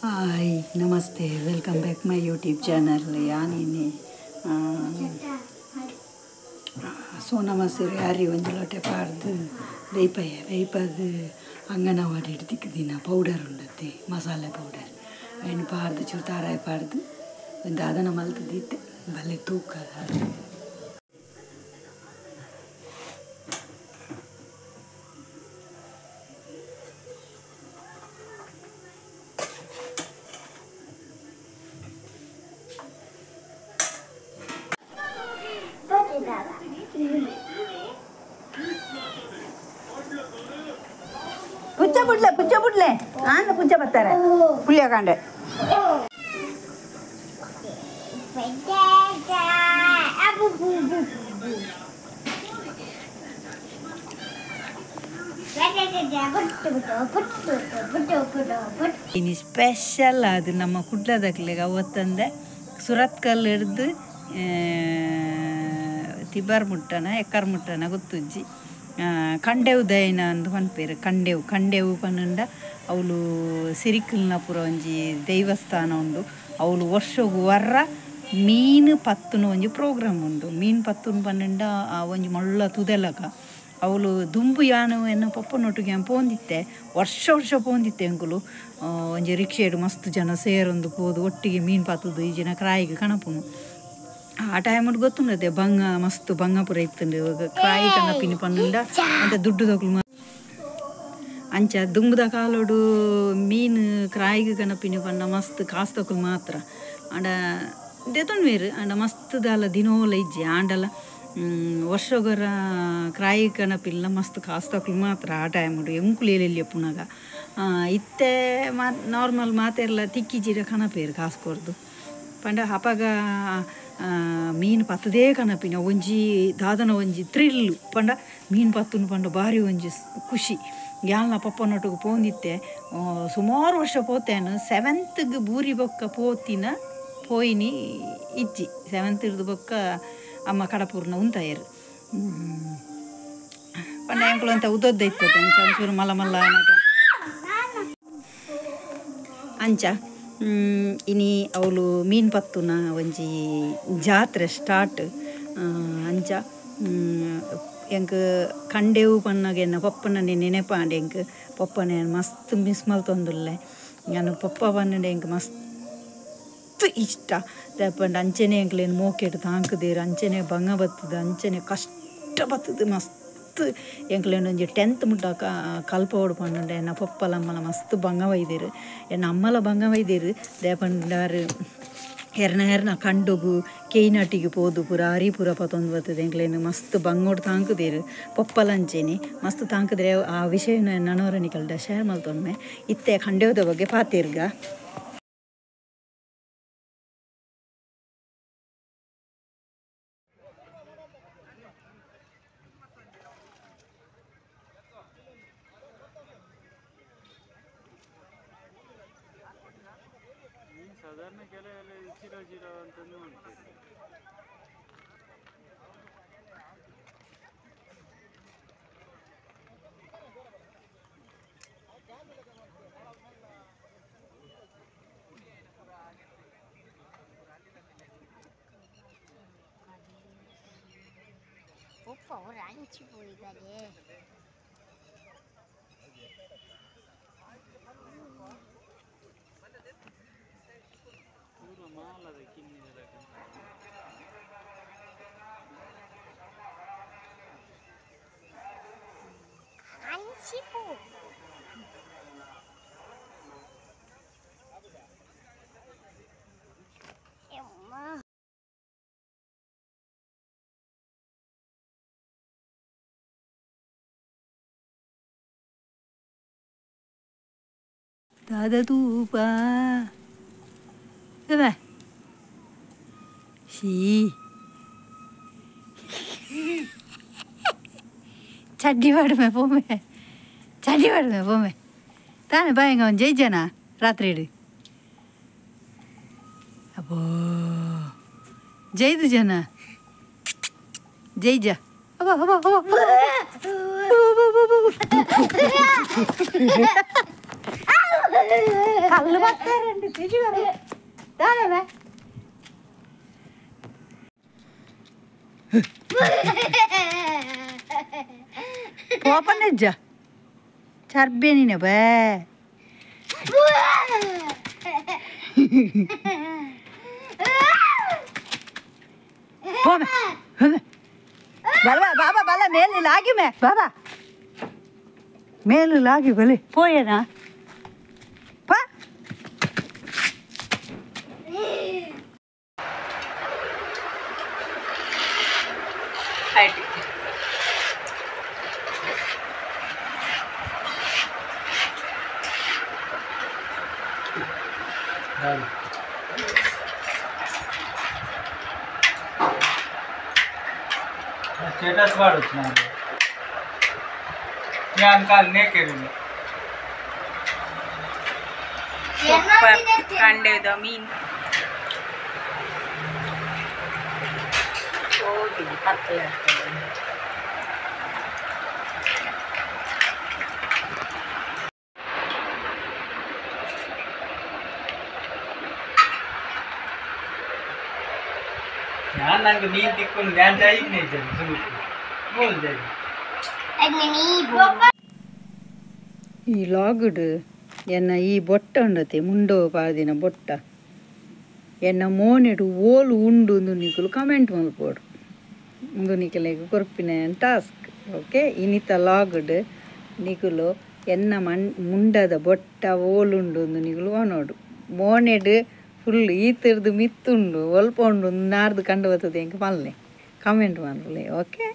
Hi ನಮಸ್ತೆ welcome back my YouTube channel ಯಾನೇನೆ ಸೋನಾ ಮಸೂರಿ ಅರಿ ಒಂದು ಲೋಟೆ ಪಾಡ್ದು ವೇಪದು ಅಂಗನವಾಡಿ ಹಿಡ್ದಿಕ್ಕದಿನ ಪೌಡರ್ ಉಂಡತ್ತೆ ಮಸಾಲೆ ಪೌಡರ್ ಏನು ಪಾಡ್ದು ಚೂರು ತಾರಾಯಿ ಪಾಡ್ದು ಒಂದು ಅದನ್ನು ಮಲ್ತದಿತ್ತೆ ಬಲ್ಲೆ ತೂಕ ಪುಚ್ಚ ಬಿಡ್ಲೆ ಆಂದ ಪುಚ್ಚ ಬರ್ತಾರೆ ಪುಳಿಯ ಕಾಂಡೆ ಇನ್ನು ಸ್ಪೆಷಲ್ ಅದು ನಮ್ಮ ಕುಡ್ಲದಕ್ಲೆಗೆ ಅವತ್ತಂದೆ ಸುರತ್ಕಲ್ ಹಿಡ್ದು ತಿಬಾರ್ ಮುಟ್ಟನ ಎಕ್ಕರ್ ಮುಟ್ಟನ ಗೊತ್ತುಜ್ಜಿ ಕಂಡೆವು ದಯನ ಅಂದು ಪನ್ಪೇರು ಕಂಡೆವು ಪನ್ನಂಡ ಅವಳು ಸಿರಿಕಲ್ನ ಪುರ ಒಂಜಿ ದೇವಸ್ಥಾನ ಉಂಡು ಅವಳು ವರ್ಷಗು ವರ್ರ ಮೀನು ಪತ್ತುನ ಒಂಜಿ ಪ್ರೋಗ್ರಾಮ್ ಉಂಡು ಮೀನು ಪತ್ತುನ ಪನ್ನಂಡ ಒಂಜಿ ಮಳ್ಳ ತುದೆಲಕ ಅವಳು ದುಂಬು ಯಾನು ಎನ್ನ ಪಪ್ಪನೊಟ್ಟಿಗೆ ಪೋಂದಿತ್ತೆ ವರ್ಷ ಪೋಂದಿತ್ತೆ ಅಂಕುಲು ಒಂಜಿ ರಿಕ್ಷೆಡು ಮಸ್ತ್ ಜನ ಸೇರೊಂದು ಪೋದು ಒಟ್ಟಿಗೆ ಮೀನು ಪತ್ತುದು ಈ ಜನ ಕ್ರಾಯಿಗೆ ಕಣಪುನು ಆ ಟೈಮಡ್ ಗೊತ್ತುಂಡದೆ ಬಂಗ ಮಸ್ತ್ ಬಂಗ ಪುರ ಇತ್ತುಂಡು ಕ್ರಾಯಿ ಕಣಪಿನಿ ಪನ್ನಂಡ ಅಂತ ದುಡ್ಡು ತಗೊಳು ಅಂಚ ದುಂಬುದ ಕಾಲೋಡು ಮೀನು ಕ್ರಾಯಿಗೆ ಕಣಪಿನಿ ಪಂಡ ಮಸ್ತ್ ಕಾಸು ತಗೊಳು ಮಾತ್ರ ಆಂಡ ದೆತೊಂಡು ಬೇರು ಆಂಡ ಮಸ್ತ್ ದಾಲ ದಿನೋಲ ಇಜ್ಜಿ ಆಂಡಲ ವರ್ಷಗೊರ ಕ್ರಾಯಿ ಕಣಪಿಲ್ಲ ಮಸ್ತ್ ಕಾಸು ತಗೊಳು ಮಾತ್ರ ಆ ಟೈಮಡು ಎಂಕುಲು ಎಲ್ಲಿ ಪುನಗ ಇತ್ತೆ ನಾರ್ಮಲ್ ಮಾತೆಲ್ಲ ತಿಕ್ಕಿಜಿರ ಕಣಪೇರು ಕಾಸು ಕೊರ್ದು ಪಂಡ ಹಪಗ ಮೀನು ಪತ್ತದೇ ಕಣಪಿನ ಒಂಜಿ ದಾದನ ಒಂಜಿ ಥ್ರಿಲ್ಲು ಪಂಡ ಮೀನು ಪತ್ತುನು ಪಂಡ ಭಾರಿ ಒಂಜಿ ಖುಷಿ ಯಾಲ್ನ ಪಪ್ಪನೊಟ್ಟಿಗೆ ಪೋಂದಿತ್ತೆ ಸುಮಾರು ವರ್ಷ ಪೋತೇನು 7th ಬೂರಿ ಬೊಕ್ಕ ಪೋಯಿನಿ ಇಜ್ಜಿ 7th ಹಿಡ್ದು ಬೊಕ್ಕ ಅಮ್ಮ ಕಡಪೂರ್ನ ಉಂತಾಯರು ಪಂಡ ಎಂಕುಲು ಅಂತ ಉದ್ದೊದ್ದ ಇರ್ತದೆ ಒಂಚೂರು ಮಲ್ಲ ಅಂಚ ಇನಿ ಅವಳು ಮೀನು ಪತ್ತುನ ಒಂಜಿ ಜಾತ್ರೆ ಸ್ಟಾರ್ಟ್ ಅಂಚ ಎಂಕ್ ಕಂಡೆವು ಪನ್ನಗೆನ್ನ ಪಪ್ಪನನೆ ನೆನೆಪಾಂಡೆ ಎಂಕ್ ಪಪ್ಪನೆ ಮಸ್ತ್ ಮಿಸ್ ಮಲ್ತೊಂದುಲ್ಲೆ ನಾನು ಪಪ್ಪ ಪನ್ನಡೆ ಎಂಕ್ ಮಸ್ತ್ ಇಷ್ಟ ದಪ್ಪಂಡು ಅಂಚನೆ ಎಂಕ್ಲೇನು ಮೋಕೆಟ್ ತಾಂಕದೇರು ಅಂಚನೆ ಬಂಗ ಬತ್ತದ ಅಂಚನೆ ಕಷ್ಟ ಬತ್ತದ ಮಸ್ತ್ ಎಂಕ್ಲೇನು ಒಂಜಿ 10th ಮುಟ್ಟ ಕಲ್ಪೋಡು ಪಂಡುಂಡೆ ಎನ್ನ ಪಪ್ಪಲ ಅಮ್ಮಲ ಮಸ್ತ್ ಬಂಗ ಒಯ್ದೇರು ಎನ್ನ ಅಮ್ಮಲ ಬಂಗ ಒಯ್ದೇರು ದೇಪಂಡಾರು ಹೆರ್ನ ಕಂಡುಗು ಕೇಯ್ನಟಿಗೆ ಪೋದು ಪೂರ ಹರಿಪುರ ಪತೊಂದು ಬರ್ತದೆ ಎಂಕ್ಲೇನು ಮಸ್ತ್ ಬಂಗೋಡು ತಾಂಕದೇರು ಪಪ್ಪಲಂಚೆನೆ ಮಸ್ತ್ ತಾಂಕದ್ರೆ ಆ ವಿಷಯನ ನನವರನಿಕಲ್ಡ ಶೇರ್ ಮಲ್ತೊಮ್ಮೆ ಇತ್ತೆ ಕಂಡೆವ್ದ ಬಗ್ಗೆ ಪಾತೇರ್ಗ ಸಾಧಾರಣ ಕೆಲವೆಲ್ಲ ಜೀರೋ ಅಂತಂದು ಮಾಡ್ತೀವಿ ora anci poi gare puro mala de kinni della anci poi ದಾದ ತೂಪ ಶೀ ಚಡ್ಡಿ ಪಾಡ್ಮೆ ಪೋಮೆ ತಾನೇ ಬಾಯಂಗ ಒಂದು ಜನ ರಾತ್ರಿ ಇಡಿ ಅಬ್ಬೋ ಜೈದು ಜನ ಜೈಜ ಕಲ್ಲು ಬರ್ತಾರೆ ತಿಜುವರು ದಾರವೆ ಪೋಪನೆಜ್ಜ ಚರ್ಬೇನಿನ ಬೇ बाबा बाबा बाला मेल लागी मैं बाबा मेल लागी भले पोए ना पा स्टेटस वाढूच नाही ध्यान काल नाही केलेलं कांडेवದ ಮೀನು ಹೋಗಿ ಕತ್ತಲೆ ध्यान ನಂಗೆ ನೀನು ತಿಕ್ಕೊಂಡು ಧ್ಯಾನ ಜಾಯಿಗೆ ಇದ್ದೇನೆ ಸುಮ್ಮನೆ ಬೋಲ್ ಜಾಯಿ ಈ ಲಾಗುಡು ಎನ್ನ ಈ ಬೊಟ್ಟ ಉಂಡತೆ ಮುಂಡೋ ಪಾದಿನ ಬೊಟ್ಟ ಎನ್ನ ಮೋನೆಡು ಓಲು ಉಂಡು ನಿಕುಲು ಕಮೆಂಟ್ ಮಲ್ಪೋಡು ಒಂದು ನಿಕಲೆಗ್ ಕೊರ್ಪಿನ ಟಾಸ್ಕ್ ಓಕೆ ಇನಿತ ಲಾಗುಡು ನಿಕುಲು ಎನ್ನ ಮುಂಡದ ಬೊಟ್ಟ ಓಲುಂಡು ನಿಕುಲು ಒನೋಡು ಮೋನೆಡು ಫುಲ್ ಈತರದು ಮಿತ್ತುಂಡು ಒಲ್ಪ ಉಂಡು ನಾರ್ದು ಕಂಡು ಬರ್ತದೆ ಎಂಕ ಮಲ್ಲೆ ಕಮೆಂಟ್ ಮಲ್ಲೆ ಓಕೆ.